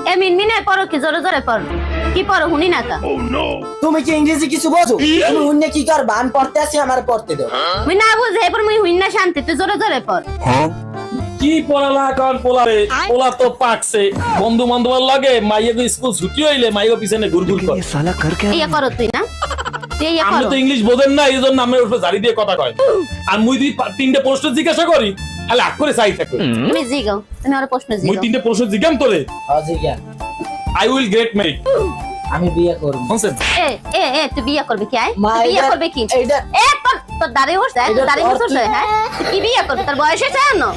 এ মিনমিনে পড়ো কি জোরে জোরে পড়ো কি পড়ো শুনি না কা তুমি কি ইংরেজি কিছু বোঝো? তুমি হুন্নে কি করবা? আমি পড়তে আসি, আমার পড়তে দাও। মুই না বুঝে এবার মুই হুইন না শান্তি তুই জোরে জোরে পড় কি পড়ালা কর পোলারে পোলা তো পাকছে বন্ধু বান্ধবের লাগে মাইয়াকে স্কুল ছুটি হইলে মাইয়া পিছনে ঘুরঘুর করে ইয়া করো তুই না তুই ইয়া আপনি করো তো ইংলিশ বোঝেন না এই জন্য আমার উপরে জারি দিয়ে কথা কয় আর মুই যদি তিনটে প্রশ্ন জিজ্ঞাসা করি তাহলে আগ করে চাই থাকে তুমি জিগাও তুমি আর প্রশ্ন মুই জিগাও তিনটে প্রশ্ন জিজ্ঞাম তোরে হাজি জ্ঞান, আই উইল গেট ম্যারিড আমি বিয়ে করব। বুঝছেন এ এ এ তুই বিয়া করবি কি আয় মা, তুই বিয়া এইটা- করবি কি এইটা- এ তোর তোর দাড়ি উঠছে তোর এইটার দাড়ি অর্থ- উঠছে হ্যাঁ তুই কি বিয়া করবি তোর বয়স হয়েছে জানো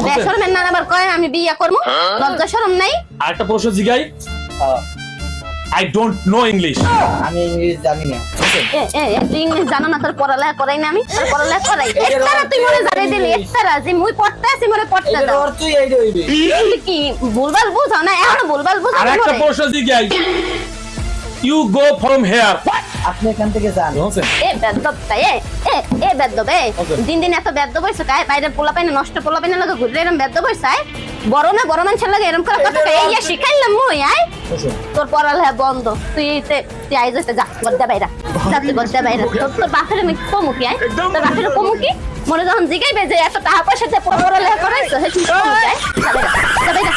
বেশরমের না আবার কয় আমি বিয়া করবো লজ্জা শরম নাই আর একটা প্রশ্ন জিগাই হ্যাঁ, আই ডোন্ট নো ইংলিশ আমি ইংরেজি জানি না। এ এ এ, তুই ইংলিশ জানো না তোর পড়ালেখা করাই না আমি তোর পড়ালেখা করাই এইটার একটারা তুই মরে অর্থ- জানাই দিলি একটারা যে মুই পড়তে আছি মরে পড়তে এটার দাও অর্থই এইটা হইবে। তুই কি ভুলভাল বুঝাও না এখনো ভুলভাল বুঝাও আর একটা মরে। প্রশ্ন জিগাই ইউ গো ফ্রম হেয়ার আপনি এখান থেকে যান। বুঝছেন এ বেদ্দবটা এ বেদ্দব এ Okay. দিন দিন এত বেদ্দব হইছে কায় বাইরের পোলা পাইনে নষ্ট পোলা পাইনে লাগে ঘুরে এরম বেদ্দব হইছে আয় বড় না বড় মানুষের লাগে এরম করে কথা কয় এই ইয়া শিখাইলাম মুই আয় বুঝছেন? তোর পড়ালেখা বন্ধ তুই আইজ হইতে যা বদ্দা বাইরা যা তুই বদ্দা বাইরা তোর বাপের আমি কমু কি আয় তোর বাপের কমু কি মনে যখন জিগাইবে যে এত টাকা পয়সা দিয়ে পড়ালেখা করাইছো হে তুই কমু কি আয় যা বাইরা